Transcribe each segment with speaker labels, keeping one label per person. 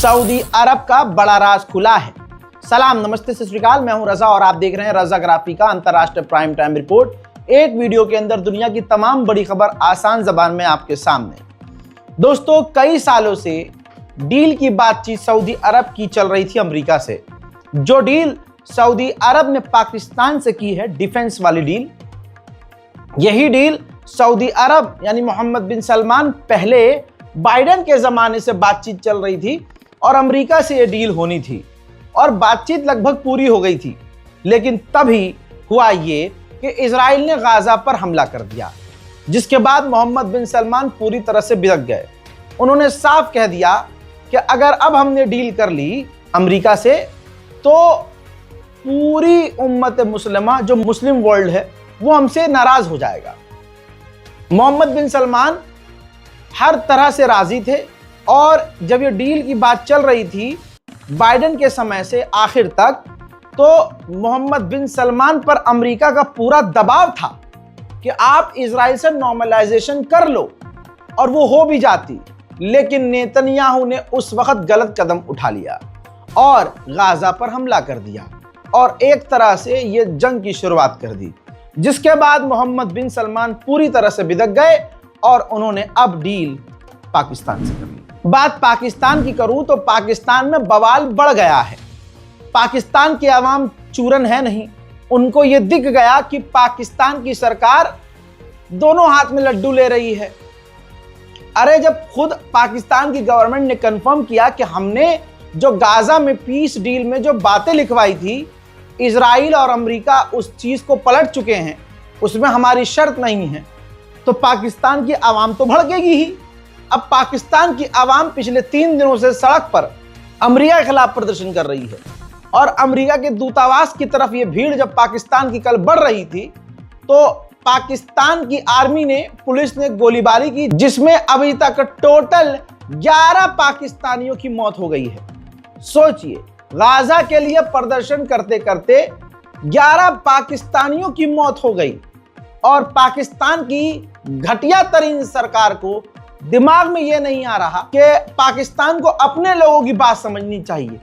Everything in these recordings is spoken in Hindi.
Speaker 1: सऊदी अरब का बड़ा राज खुला है। सलाम, नमस्ते, सत श्री अकाल। मैं हूं रजा और आप देख रहे हैं रजाग्राफी का अंतरराष्ट्रीय प्राइम टाइम रिपोर्ट। एक वीडियो के अंदर दुनिया की तमाम बड़ी खबर आसान जबान में आपके सामने। दोस्तों, कई सालों से डील की बातचीत सऊदी अरब की चल रही थी अमेरिका से। जो डील सऊदी अरब ने पाकिस्तान से की है, डिफेंस वाली डील, यही डील सऊदी अरब यानी मोहम्मद बिन सलमान पहले बाइडेन के जमाने से बातचीत चल रही थी और अमेरिका से यह डील होनी थी और बातचीत लगभग पूरी हो गई थी। लेकिन तभी हुआ ये कि इजराइल ने गाजा पर हमला कर दिया, जिसके बाद मोहम्मद बिन सलमान पूरी तरह से बिदक गए। उन्होंने साफ कह दिया कि अगर अब हमने डील कर ली अमेरिका से तो पूरी उम्मत मुस्लिमा, जो मुस्लिम वर्ल्ड है, वो हमसे नाराज हो जाएगा। मोहम्मद बिन सलमान हर तरह से राजी थे और जब ये डील की बात चल रही थी बाइडेन के समय से आखिर तक, तो मोहम्मद बिन सलमान पर अमेरिका का पूरा दबाव था कि आप इजराइल से नॉर्मलाइजेशन कर लो, और वो हो भी जाती। लेकिन नेतन्याहू ने उस वक्त गलत कदम उठा लिया और गाजा पर हमला कर दिया और एक तरह से ये जंग की शुरुआत कर दी, जिसके बाद मोहम्मद बिन सलमान पूरी तरह से बिदक गए और उन्होंने अब डील पाकिस्तान से कर ली। बात पाकिस्तान की करूं तो पाकिस्तान में बवाल बढ़ गया है। पाकिस्तान की आवाम चूरन है नहीं, उनको ये दिख गया कि पाकिस्तान की सरकार दोनों हाथ में लड्डू ले रही है। अरे, जब खुद पाकिस्तान की गवर्नमेंट ने कंफर्म किया कि हमने जो गाजा में पीस डील में जो बातें लिखवाई थी, इजराइल और अमेरिका उस चीज को पलट चुके हैं, उसमें हमारी शर्त नहीं है, तो पाकिस्तान की आवाम तो भड़केगी ही। अब पाकिस्तान की आवाम पिछले 3 दिनों से सड़क पर अमेरिका के खिलाफ प्रदर्शन कर रही है और अमेरिका के दूतावास की तरफ ये भीड़ जब पाकिस्तान की कल बढ़ रही थी, तो पाकिस्तान की आर्मी ने, पुलिस ने गोलीबारी की, जिसमें अभी तक टोटल 11 पाकिस्तानियों की मौत हो गई है। सोचिए, गाजा के लिए प्रदर्शन करते करते 11 पाकिस्तानियों की मौत हो गई और पाकिस्तान की घटिया तरीन सरकार को दिमाग में यह नहीं आ रहा कि पाकिस्तान को अपने लोगों की बात समझनी चाहिए।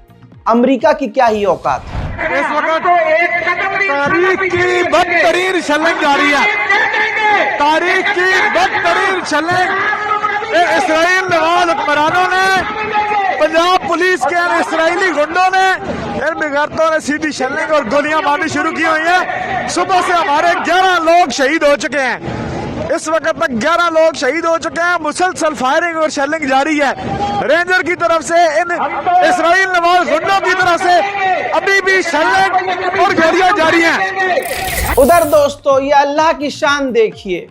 Speaker 1: अमेरिका की क्या ही औकात है।
Speaker 2: इस वक्त तारीख की बदतरीन छलंग जारी है। तारीख की बदतरीन छलंग इसराइल नवाज हुक्मरानों ने, पंजाब पुलिस के इसराइली गुंडों ने, इन बिगड़तों ने सीधी छलंग और गोलियां मारनी शुरू की हुई हैं। सुबह से हमारे 11 लोग शहीद हो चुके हैं। इस वक्त तक 11 लोग शहीद हो चुके हैं। मुसलसल फायरिंग और शेलिंग जारी है। रेंजर की तरफ से, इन इसराइल नवाज गुंडों की तरफ से अभी भी शेलिंग और गोलियां जारी हैं।
Speaker 1: उधर दोस्तों, ये अल्लाह की शान देखिए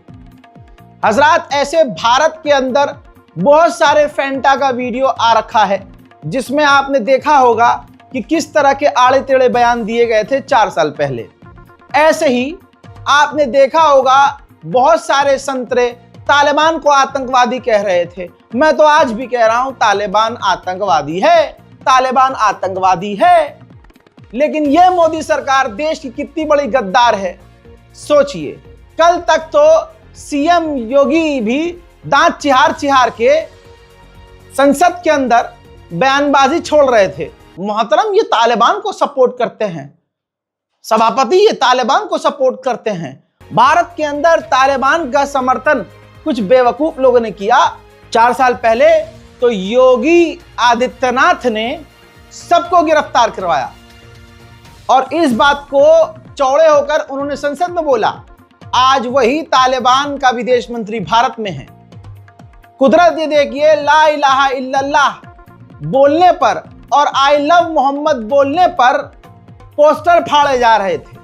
Speaker 1: हजरात। ऐसे भारत के अंदर बहुत सारे फैंटा का वीडियो आ रखा है, जिसमें आपने देखा होगा कि किस तरह के आड़े टेढ़े बयान दिए गए थे 4 साल पहले। ऐसे ही आपने देखा होगा बहुत सारे संतरे तालिबान को आतंकवादी कह रहे थे। मैं तो आज भी कह रहा हूं तालिबान आतंकवादी है, तालिबान आतंकवादी है। लेकिन यह मोदी सरकार देश की कितनी बड़ी गद्दार है, सोचिए। कल तक तो सीएम योगी भी दांत चिहार चिहार के संसद के अंदर बयानबाजी छोड़ रहे थे। मोहतरम, ये तालिबान को सपोर्ट करते हैं, सभापति ये तालिबान को सपोर्ट करते हैं। भारत के अंदर तालिबान का समर्थन कुछ बेवकूफ लोगों ने किया। 4 साल पहले तो योगी आदित्यनाथ ने सबको गिरफ्तार करवाया और इस बात को चौड़े होकर उन्होंने संसद में बोला। आज वही तालिबान का विदेश मंत्री भारत में है। कुदरत ये देखिए, ला इलाहा इल्लल्लाह बोलने पर और आई लव मोहम्मद बोलने पर पोस्टर फाड़े जा रहे थे।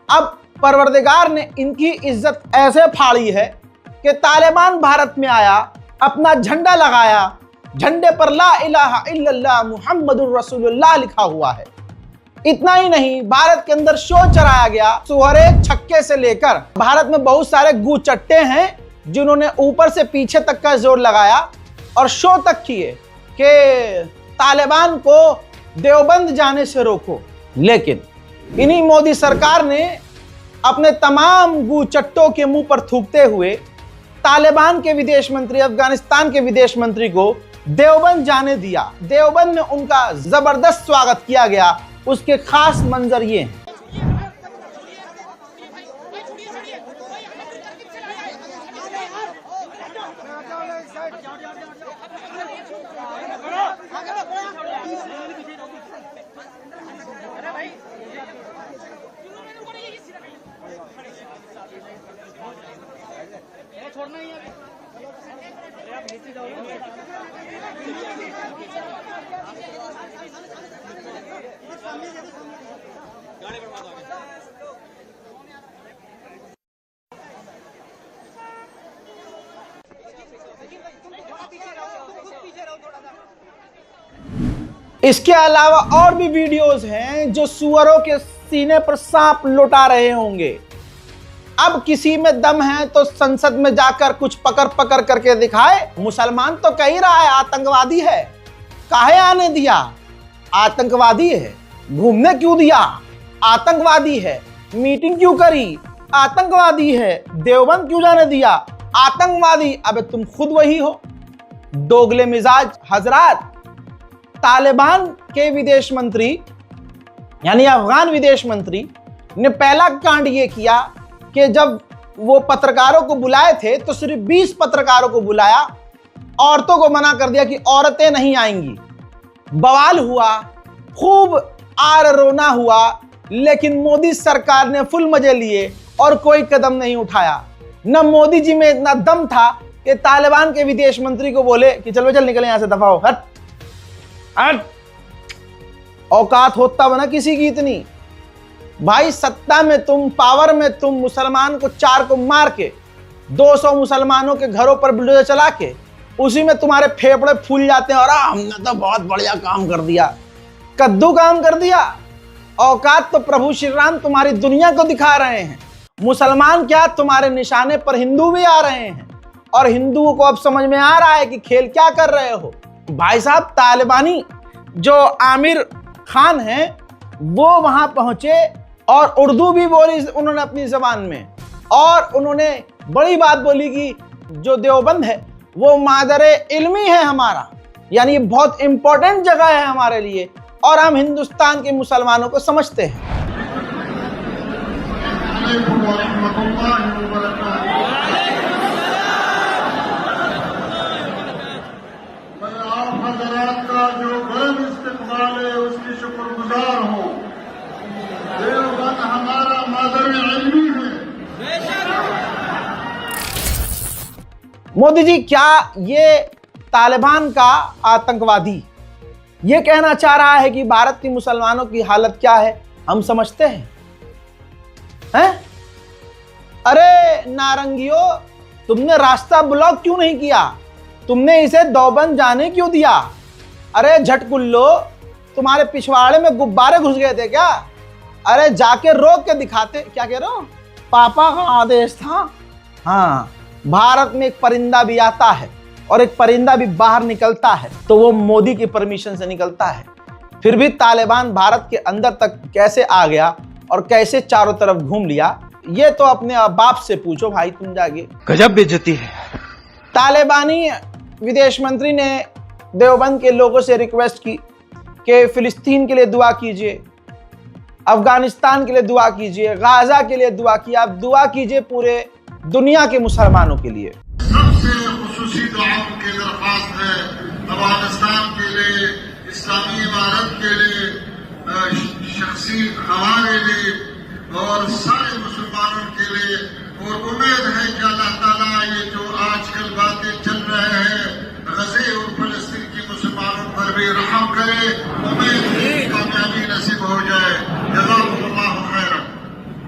Speaker 1: अब परवरदिगार ने इनकी इज्जत ऐसे फाड़ी है कि तालिबान भारत में आया, अपना झंडा लगाया, झंडे पर ला इलाहा इल्लल्लाह मुहम्मदुर रसूलुल्लाह लिखा हुआ है। इतना ही नहीं, भारत के अंदर शो चलाया गया। सुहरे छक्के से लेकर भारत में बहुत सारे गुचट्टे हैं जिन्होंने ऊपर से पीछे तक का जोर लगाया और शो तक किए कि तालिबान को देवबंद जाने से रोको। लेकिन इन्हीं मोदी सरकार ने अपने तमाम गुचट्टों के मुंह पर थूकते हुए तालिबान के विदेश मंत्री, अफगानिस्तान के विदेश मंत्री को देवबंद जाने दिया। देवबंद में उनका जबरदस्त स्वागत किया गया। उसके खास मंजर ये हैं। इसके अलावा और भी वीडियोस हैं जो सुअरों के सीने पर सांप लौटा रहे होंगे। अब किसी में दम है तो संसद में जाकर कुछ पकड़ पकड़ करके दिखाए। मुसलमान तो कह ही रहा है आतंकवादी है, काहे आने दिया? आतंकवादी है। घूमने क्यों दिया? आतंकवादी है। मीटिंग क्यों करी? आतंकवादी है। देवबंद क्यों जाने दिया? आतंकवादी। अबे तुम खुद वही हो, दोगले मिजाज हजरात। तालिबान के विदेश मंत्री यानी अफगान विदेश मंत्री ने पहला कांड ये किया कि जब वो पत्रकारों को बुलाए थे तो सिर्फ 20 पत्रकारों को बुलाया, औरतों को मना कर दिया कि औरतें नहीं आएंगी। बवाल हुआ, खूब आर रोना हुआ, लेकिन मोदी सरकार ने फुल मजे लिए और कोई कदम नहीं उठाया। न मोदी जी में इतना दम था कि तालिबान के विदेश मंत्री को बोले कि चलो चल निकले यहां से, दफा हो, हट हट। औकात होता बना किसी की इतनी? भाई सत्ता में तुम, पावर में तुम, मुसलमान को 4 को मार के 200 मुसलमानों के घरों पर बुलडोजर चला के उसी में तुम्हारे फेफड़े फूल जाते हैं और हमने तो बहुत बढ़िया काम कर दिया। कद्दू काम कर दिया। औकात तो प्रभु श्री राम तुम्हारी दुनिया को दिखा रहे हैं। मुसलमान क्या, तुम्हारे निशाने पर हिंदू भी आ रहे हैं और हिंदुओं को अब समझ में आ रहा है कि खेल क्या कर रहे हो। भाई साहब, तालिबानी जो आमिर खान हैं वो वहां पहुंचे और उर्दू भी बोली उन्होंने अपनी जबान में, और उन्होंने बड़ी बात बोली कि जो देवबंद है वो मादरे इल्मी है हमारा, यानी ये बहुत इंपॉर्टेंट जगह है हमारे लिए और हम हिंदुस्तान के मुसलमानों को समझते हैं।
Speaker 3: का जो गर्म इस्तेमाल है उसकी शुक्रगुजार हो। देवबंद हमारा मादर इल्मी है।
Speaker 1: मोदी जी, क्या ये तालिबान का आतंकवादी ये कहना चाह रहा है कि भारत के मुसलमानों की हालत क्या है हम समझते हैं? अरे नारंगियों, तुमने रास्ता ब्लॉक क्यों नहीं किया? तुमने इसे देवबंद जाने क्यों दिया? अरे झटकुल्लो, तुम्हारे पिछवाड़े में गुब्बारे घुस गए थे क्या? अरे जाके रोक के दिखाते। क्या कह रहे हो? पापा का आदेश था। हाँ, भारत में एक परिंदा भी आता है और एक परिंदा भी बाहर निकलता है तो वो मोदी की परमिशन से निकलता है। फिर भी तालिबान भारत के अंदर तक कैसे आ गया और कैसे चारों तरफ घूम लिया, ये तो अपने बाप से पूछो भाई, तुम जाके।
Speaker 2: गजब बेइज्जती है।
Speaker 1: तालिबानी विदेश मंत्री ने देवबंद के लोगों से रिक्वेस्ट की कि फिलिस्तीन के लिए दुआ कीजिए, अफगानिस्तान के लिए दुआ कीजिए, गाजा के लिए दुआ कीजिए, आप दुआ कीजिए पूरे दुनिया के मुसलमानों के लिए।
Speaker 3: सबसे खुसूसी दुआओं की दरख्वास्त है अफगानिस्तान के लिए, इस्लामी इमारत के लिए, शख्सी हमारे लिए और सारे मुसलमानों के लिए। और उम्मीद है कि अल्लाह ताला ये जो आजकल बातें चल रहे हैं गज़े और फिलिस्तीन के मुसलमानों पर भी रहम करे। उम्मीद है कामयाबी नसीब हो जाए। जज़ाकुमुल्लाह खैरन।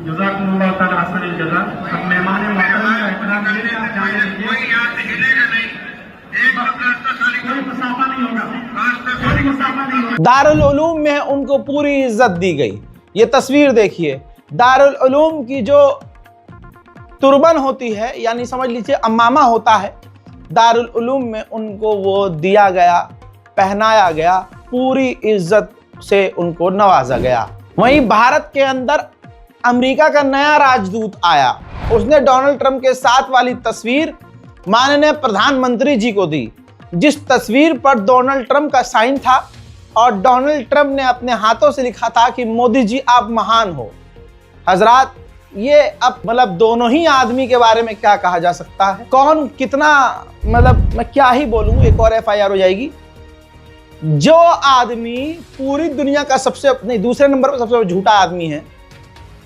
Speaker 4: जज़ाकुमुल्लाह ताला अहसन जज़ा। अब मेहमान मोहतरम का एहतराम के लिए आप जाने दीजिए। कोई यहाँ से हिलेगा नहीं, एक रास्ता खाली, कोई मुसाफा नहीं होगा, कोई मुसाफा नहीं होगा।
Speaker 1: दारुल उलूम में उनको पूरी इज्जत दी गई। ये तस्वीर देखिए, दारुल उलूम की जो तुर्बन होती है, यानी समझ लीजिए अम्मामा होता है, दारुल उलूम में उनको वो दिया गया, पहनाया गया, पूरी इज्जत से उनको नवाजा गया। वहीं भारत के अंदर अमेरिका का नया राजदूत आया, उसने डोनाल्ड ट्रंप के साथ वाली तस्वीर माननीय प्रधानमंत्री जी को दी। जिस तस्वीर पर डोनाल्ड ट्रंप का साइन था और डोनाल्ड ट्रंप ने अपने हाथों से लिखा था कि मोदी जी आप महान हो। हजरात, ये अब मतलब दोनों ही आदमी के बारे में क्या कहा जा सकता है, कौन कितना, मतलब मैं क्या ही बोलूं, एक और FIR हो जाएगी। जो आदमी पूरी दुनिया का सबसे नहीं दूसरे नंबर पर सबसे झूठा आदमी है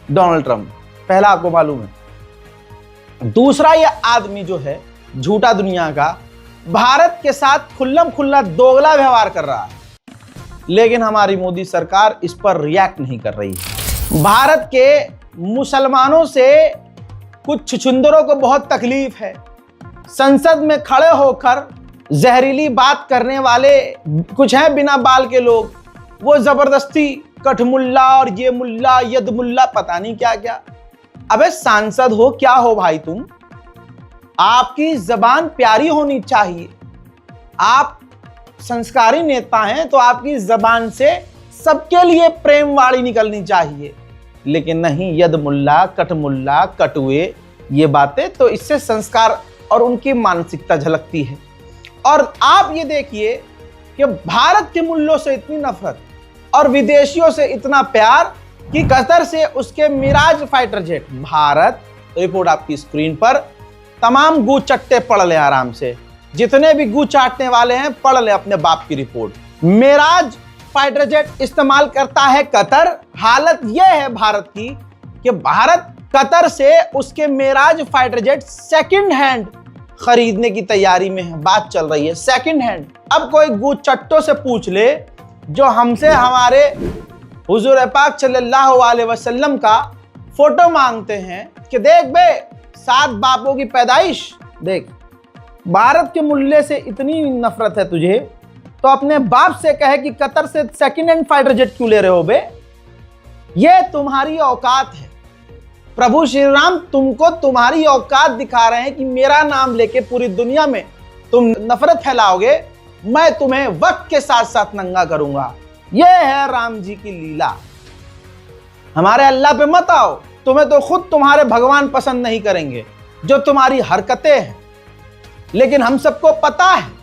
Speaker 1: डोनाल्ड ट्रंप, पहला आपको मालूम है। दूसरा ये आदमी जो है झूठा दुनिया का, भारत के साथ खुल्लम खुल्ला दोगला व्यवहार कर रहा है, लेकिन हमारी मोदी सरकार इस पर रिएक्ट नहीं कर रही है। भारत के मुसलमानों से कुछ छुछुंदरों को बहुत तकलीफ है। संसद में खड़े होकर जहरीली बात करने वाले कुछ हैं बिना बाल के लोग, वो जबरदस्ती कठमुल्ला और ये मुल्ला यद मुल्ला पता नहीं क्या क्या। अबे सांसद हो क्या हो भाई तुम, आपकी जबान प्यारी होनी चाहिए। आप संस्कारी नेता हैं तो आपकी जबान से सबके लिए प्रेम वाणी निकलनी चाहिए, लेकिन नहीं यद मुल्ला कठमुल्ला कटुए ये बातें, तो इससे संस्कार और उनकी मानसिकता झलकती है। और आप ये देखिए कि भारत के मुल्लों से इतनी नफरत और विदेशियों से इतना प्यार कि कतर से उसके Mirage fighter jet Bharat, report आपकी स्क्रीन पर, तमाम गू चट्टे पढ़ ले आराम से, जितने भी गू चाटने वाले हैं पढ़ ले अपने बाप की रिपोर्ट। मिराज फाइटर जेट इस्तेमाल करता है कतर। हालत यह है भारत की कि भारत कतर से उसके Mirage fighter jet second hand खरीदने की तैयारी में है, बात चल रही है सेकंड हैंड। अब कोई गू चट्टों से पूछ ले जो हमसे हमारे हुजूर पाक सल्लल्लाहु अलैहि वसल्लम का फोटो मांगते हैं कि देख बे 7 बापों की पैदाइश देख, भारत के मुल्ले से इतनी नफरत है तुझे तो अपने बाप से कहे कि कतर से सेकंड हैंड फाइटर जेट क्यों ले रहे हो बे, ये तुम्हारी औकात है। प्रभु श्री राम तुमको तुम्हारी औकात दिखा रहे हैं कि मेरा नाम लेके पूरी दुनिया में तुम नफरत फैलाओगे, मैं तुम्हें वक्त के साथ साथ नंगा करूंगा। यह है राम जी की लीला। हमारे अल्लाह पे मत आओ, तुम्हें तो खुद तुम्हारे भगवान पसंद नहीं करेंगे जो तुम्हारी हरकतें हैं। लेकिन हम सबको पता है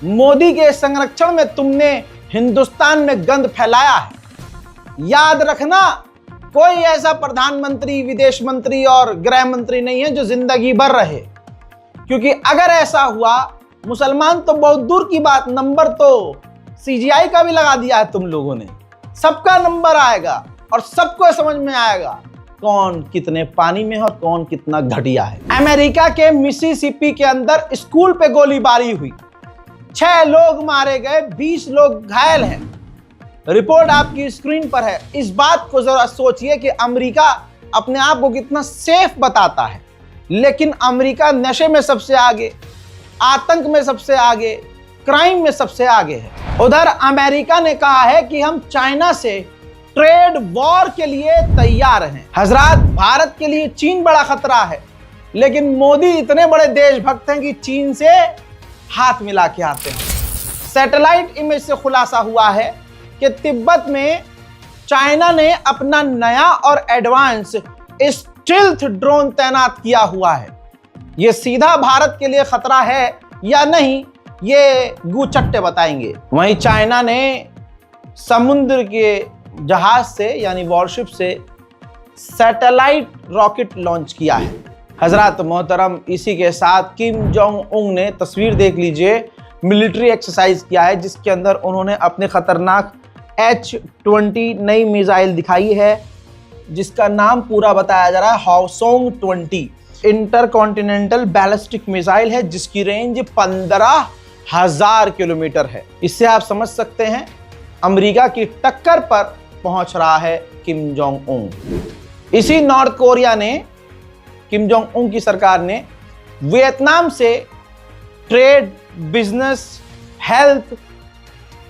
Speaker 1: मोदी के संरक्षण में तुमने हिंदुस्तान में गंद फैलाया है। याद रखना, कोई ऐसा प्रधानमंत्री, विदेश मंत्री और गृह मंत्री नहीं है जो जिंदगी भर रहे, क्योंकि अगर ऐसा हुआ मुसलमान तो बहुत दूर की बात, नंबर तो CGI का भी लगा दिया है तुम लोगों ने। सबका नंबर आएगा और सबको समझ में आएगा कौन कितने पानी में है और कौन कितना घटिया है। अमेरिका के मिसिसिपी के अंदर स्कूल पे गोलीबारी हुई, 6 लोग मारे गए, 20 लोग घायल हैं। रिपोर्ट आपकी स्क्रीन पर है। इस बात को जरा सोचिए कि अमेरिका अपने आप को कितना सेफ बताता है, लेकिन अमेरिका नशे में सबसे आगे, आतंक में सबसे आगे, क्राइम में सबसे आगे है। उधर अमेरिका ने कहा है कि हम चाइना से ट्रेड वॉर के लिए तैयार हैं। हजरात, भारत के लिए चीन बड़ा खतरा है, लेकिन मोदी इतने बड़े देशभक्त हैं कि चीन से हाथ मिला के आते हैं। सैटेलाइट इमेज से खुलासा हुआ है कि तिब्बत में चाइना ने अपना नया और एडवांस स्टील्थ ड्रोन तैनात किया हुआ है। यह सीधा भारत के लिए खतरा है या नहीं, ये गुचट्टे बताएंगे। वहीं चाइना ने समुद्र के जहाज से यानी वॉरशिप से सैटेलाइट रॉकेट लॉन्च किया है। हजरत मोहतरम, इसी के साथ किम जोंग उंग ने, तस्वीर देख लीजिए, मिलिट्री एक्सरसाइज किया है जिसके अंदर उन्होंने अपने खतरनाक H-20 नई मिसाइल दिखाई है, जिसका नाम पूरा बताया जा रहा है हाओसोंग 20 इंटरकॉन्टिनेंटल बैलिस्टिक मिसाइल है, जिसकी रेंज 15,000 किलोमीटर है। इससे आप समझ सकते हैं अमेरिका की टक्कर पर पहुंच रहा है किम जोंग उंग। इसी नॉर्थ कोरिया ने, किम जोंग उंग की सरकार ने वियतनाम से ट्रेड, बिजनेस, हेल्थ,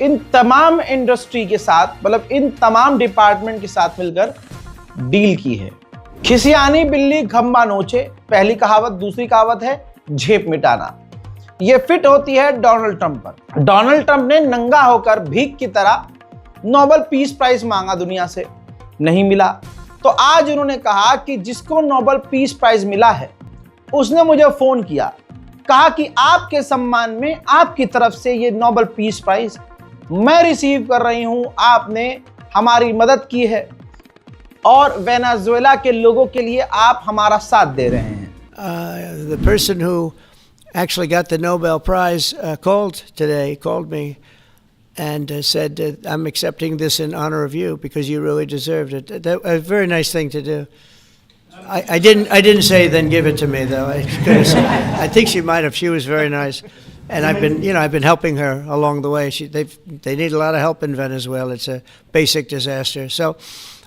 Speaker 1: इन तमाम इंडस्ट्री के साथ, मतलब इन तमाम डिपार्टमेंट के साथ मिलकर डील की है। खिसियानी बिल्ली खंबा नोचे, पहली कहावत। दूसरी कहावत है झेप मिटाना। यह फिट होती है डोनाल्ड ट्रंप पर। डोनाल्ड ट्रंप ने नंगा होकर भीख की तरह नोबेल पीस प्राइज मांगा, दुनिया से नहीं मिला। तो आज उन्होंने कहा कि जिसको नोबेल पीस प्राइज मिला है उसने मुझे फोन किया कहा कि आपके सम्मान में आपकी तरफ से ये नोबेल पीस प्राइज मैं रिसीव कर रही हूं, आपने हमारी मदद की है और वेनेजुएला के लोगों के लिए आप हमारा साथ दे रहे हैं।
Speaker 5: The person who actually got the Nobel Prize called me and said, I'm accepting this in honor of you because you really deserved it. That a very nice thing to do. I didn't say then give it to me though. I think she might have. She was very nice, and I've been helping her along the way. They need a lot of help in Venezuela. It's a basic disaster. So,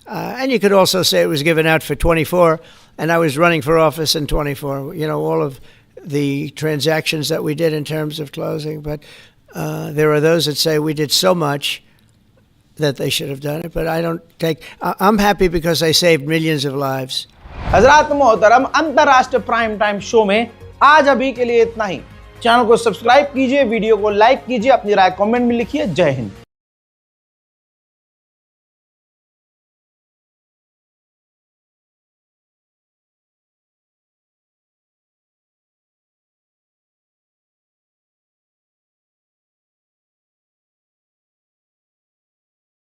Speaker 5: and you could also say it was given out for 24, and I was running for office in 24. All of the transactions that we did in terms of closing, but there are those that say we did so much that they should have done it, but I'm happy because I saved millions of lives.
Speaker 1: हजरात मोहतरम, अंतरराष्ट्रीय प्राइम टाइम शो में आज अभी के लिए इतना ही। चैनल को सब्सक्राइब कीजिए, वीडियो को लाइक कीजिए, अपनी राय कमेंट में लिखिए। जय हिंद।